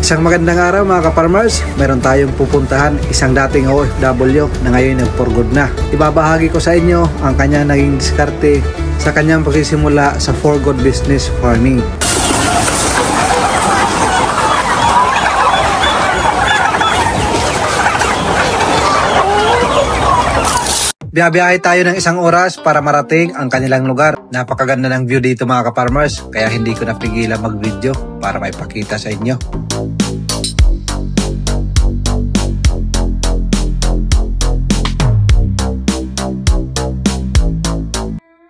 Isang magandang araw mga ka-farmers, meron tayong pupuntahan isang dating OFW na ngayon nag-for good na. Ibabahagi ko sa inyo ang kanyang naging diskarte sa kanyang pagsisimula sa for good business farming. Biyabiyahe tayo ng isang oras para marating ang kanilang lugar. Napakaganda ng view dito mga ka-farmers, kaya hindi ko napigilan mag-video para maipakita sa inyo.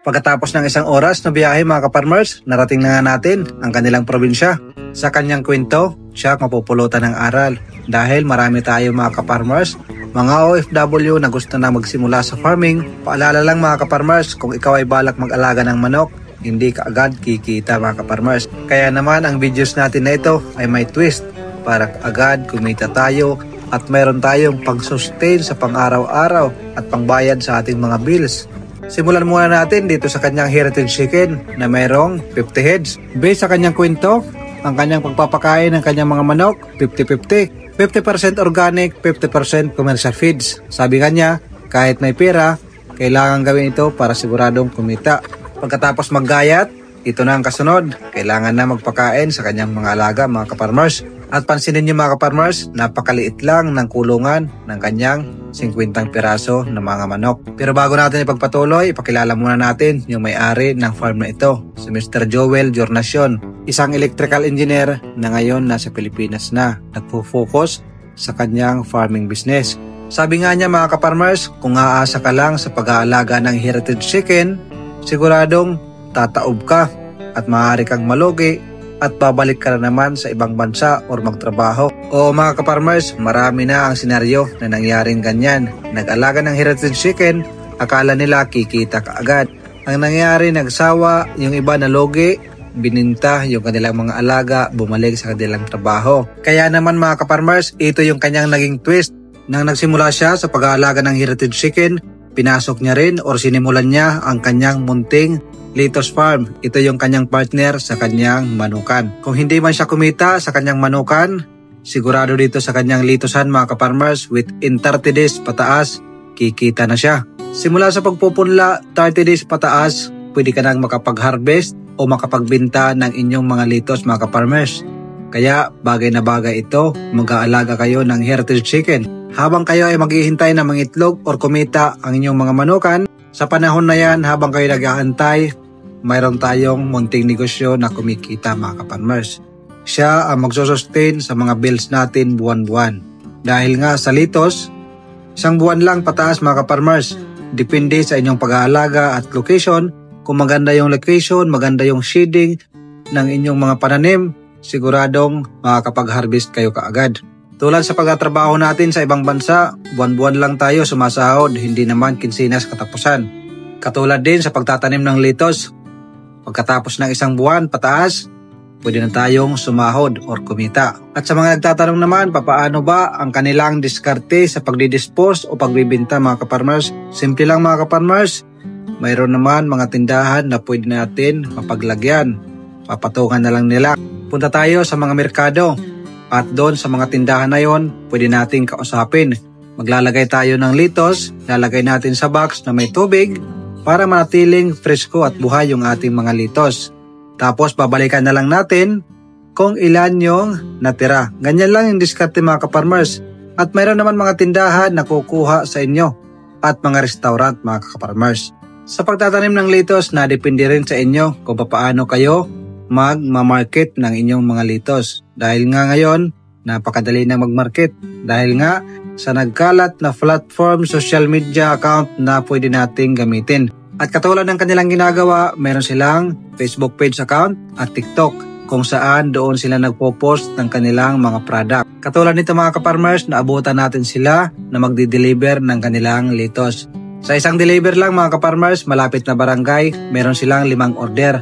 Pagkatapos ng isang oras na biyahe mga ka-farmers, narating na nga natin ang kanilang probinsya. Sa kanyang kwento, siya mapupulutan ng aral dahil marami tayo mga ka-farmers, mga OFW na gusto na magsimula sa farming. Paalala lang mga ka-farmers, kung ikaw ay balak mag-alaga ng manok, hindi ka agad kikita mga ka-farmers. Kaya naman ang videos natin na ito ay may twist para agad kumita tayo at mayroon tayong pang-sustain sa pang-araw-araw at pangbayad sa ating mga bills. Simulan muna natin dito sa kanyang heritage chicken na mayroong 50 heads. Based sa kanyang kwento, ang kanyang pagpapakain ng kanyang mga manok, 50-50. 50% organic, 50% commercial feeds. Sabi kanya, kahit may pera, kailangan gawin ito para siguradong kumita. Pagkatapos maggayat, ito na ang kasunod. Kailangan na magpakain sa kanyang mga alaga, mga ka-farmers. At pansinin niyo mga ka-farmers, napakaliit lang ng kulungan ng kanyang 50 piraso na mga manok. Pero bago natin ipagpatuloy, ipakilala muna natin yung may-ari ng farm na ito, si Mr. Joel Jornacion, isang electrical engineer na ngayon nasa Pilipinas na, nagpo-focus sa kanyang farming business. Sabi nga niya mga ka-farmers, kung aasa ka lang sa pag-aalaga ng heritage chicken, siguradong tataob ka at maaari kang malugi at babalik ka na naman sa ibang bansa or magtrabaho. O mga ka-farmers, marami na ang senaryo na nangyaring ganyan. Nag-alaga ng heritage chicken, akala nila kikita ka agad. Ang nangyari, nagsawa, yung iba nalugi, bininta yung kanilang mga alaga, bumalik sa kanilang trabaho. Kaya naman mga ka-farmers, ito yung kanyang naging twist. Nang nagsimula siya sa pag-aalaga ng heritage chicken, pinasok niya rin or sinimulan niya ang kanyang munting Litos Farm. Ito yung kanyang partner sa kanyang manukan. Kung hindi man siya kumita sa kanyang manukan, sigurado dito sa kanyang litosan mga ka-farmers, within 30 days pataas, kikita na siya. Simula sa pagpupunla, 30 days pataas, pwede ka nang makapag-harvest o makapagbenta ng inyong mga litos mga ka-farmers. Kaya bagay na bagay ito, mag-aalaga kayo ng heritage chicken. Habang kayo ay maghihintay na mangitlog or kumita ang inyong mga manukan, sa panahon na yan, habang kayo nag-aantay, mayroon tayong munting negosyo na kumikita mga ka-farmers. Siya ang magsusustain sa mga bills natin buwan-buwan. Dahil nga sa litos, isang buwan lang pataas mga ka-farmers. Depende sa inyong pag-aalaga at location. Kung maganda yung location, maganda yung shading ng inyong mga pananim, siguradong makakapag-harvest kayo kaagad. Tulad sa pagtatrabaho natin sa ibang bansa, buwan-buwan lang tayo sumasahod, hindi naman kinsinas katapusan. Katulad din sa pagtatanim ng litos, pagkatapos ng isang buwan pataas, pwede na tayong sumahod or kumita. At sa mga nagtatanong naman, papaano ba ang kanilang diskarte sa pagdidispose o pagbibinta mga ka-farmers? Simple lang mga ka-farmers, mayroon naman mga tindahan na pwede natin mapaglagyan. Papatungan na lang nila. Punta tayo sa mga merkado. At doon sa mga tindahan na yon, pwede nating kausapin. Maglalagay tayo ng litos, lalagay natin sa box na may tubig para manatiling fresko at buhay yung ating mga litos. Tapos babalikan na lang natin kung ilan yung natira. Ganyan lang yung diskarte mga ka-farmers. At mayroon naman mga tindahan na kukuha sa inyo at mga restaurant mga ka-farmers. Sa pagtatanim ng litos, nadepende rin sa inyo kung paano kayo magmamarket ng inyong mga litos. Dahil nga ngayon, napakadali na magmarket. Dahil nga sa nagkalat na platform, social media account na pwede nating gamitin. At katulad ng kanilang ginagawa, meron silang Facebook page account at TikTok kung saan doon sila nagpo-post ng kanilang mga product. Katulad nito mga ka-farmers, naabutan natin sila na magdi-deliver ng kanilang litos. Sa isang deliver lang mga ka-farmers, malapit na barangay, meron silang 5 order.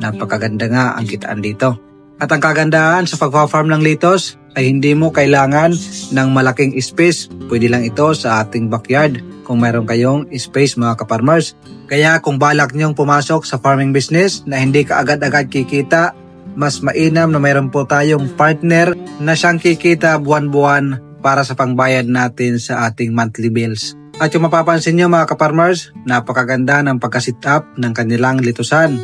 Napakaganda nga ang kitaan dito. At ang kagandahan sa pagpa-farm ng litos ay hindi mo kailangan ng malaking space. Pwede lang ito sa ating backyard kung mayroon kayong space mga ka-farmers. Kaya kung balak nyong pumasok sa farming business na hindi ka agad-agad kikita, mas mainam na mayroon po tayong partner na siyang kikita buwan-buwan para sa pangbayad natin sa ating monthly bills. At yung mapapansin nyo mga ka-farmers, napakaganda ng pagka-sit up ng kanilang litusan.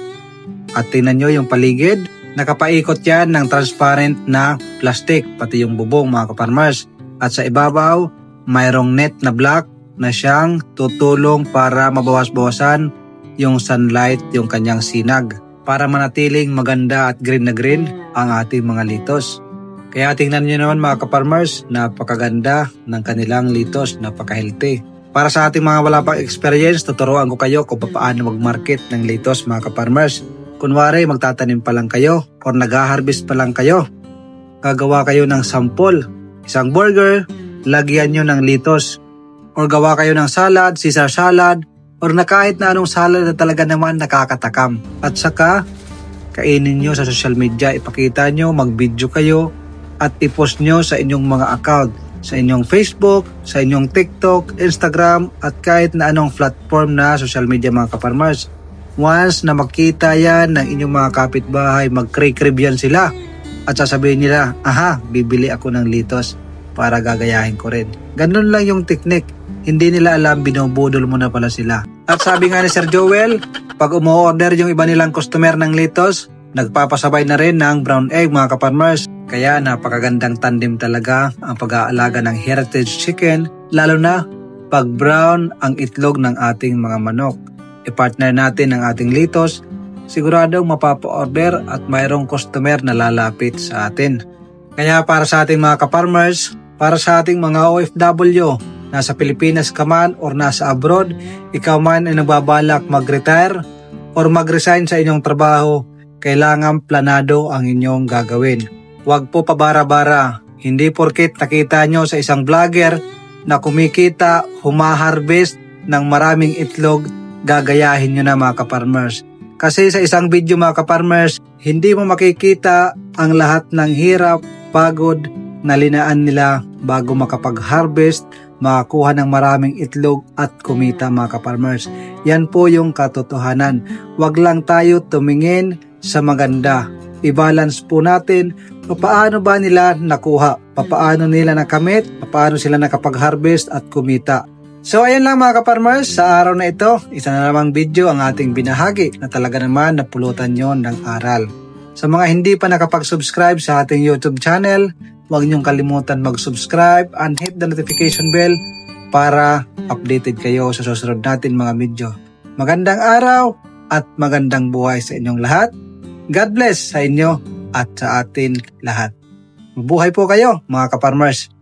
At tingnan nyo yung paligid, nakapaikot yan ng transparent na plastic, pati yung bubong mga ka-farmers. At sa ibabaw, mayroong net na black na siyang tutulong para mabawas-bawasan yung sunlight, yung kanyang sinag, para manatiling maganda at green na green ang ating mga litos. Kaya tingnan nyo naman mga ka-farmers, napakaganda ng kanilang litos, napaka-healthy. Para sa ating mga wala pang experience, tuturuan ko kayo kung paano mag-market ng litos mga ka-farmers. Kunwari magtatanim pa lang kayo or nag-harvest pa lang kayo, gagawa kayo ng sample, isang burger, lagyan nyo ng litos. Or gawa kayo ng salad, Caesar salad, or na kahit na anong salad na talaga naman nakakatakam. At saka, kainin nyo sa social media, ipakita nyo, mag-video kayo, at i-post nyo sa inyong mga account, sa inyong Facebook, sa inyong TikTok, Instagram, at kahit na anong platform na social media mga ka-farmers. Once na makita yan ng inyong mga kapitbahay, mag-crib yan sila. At sasabihin nila, aha, bibili ako ng litos para gagayahin ko rin. Ganun lang yung technique. Hindi nila alam, binubudol mo na pala sila. At sabi nga ni Sir Joel, pag umu-order yung iba nilang customer ng litos, nagpapasabay na rin ng brown egg mga ka-farmers. Kaya napakagandang tandem talaga ang pag-aalaga ng heritage chicken, lalo na pag brown ang itlog ng ating mga manok. I-partner natin ang ating litos, siguradong mapapa-order at mayroong customer na lalapit sa atin. Kaya para sa ating mga ka-farmers, para sa ating mga OFW, nasa Pilipinas ka man or nasa abroad, ikaw man ay nagbabalak mag-retire or mag-resign sa inyong trabaho, kailangan planado ang inyong gagawin. Huwag po pabara-bara. Hindi porket nakita nyo sa isang vlogger na kumikita, humaharvest ng maraming itlog, gagayahin nyo na mga ka-farmers. Kasi sa isang video mga ka-farmers, hindi mo makikita ang lahat ng hirap, pagod na linaan nila bago makapag-harvest, makakuha ng maraming itlog at kumita mga ka-farmers. Yan po yung katotohanan. Huwag lang tayo tumingin sa maganda. I-balance po natin paano ba nila nakuha, paano nila nakamit, paano sila nakapag-harvest at kumita. So ayan lang mga ka-farmers, sa araw na ito, isa na namang video ang ating binahagi na talaga naman napulutan nyo ng aral. Sa mga hindi pa nakapag-subscribe sa ating YouTube channel, huwag niyong kalimutan mag-subscribe and hit the notification bell para updated kayo sa susunod natin mga video. Magandang araw at magandang buhay sa inyong lahat. God bless sa inyo at sa atin lahat. Mabuhay po kayo mga ka-farmers.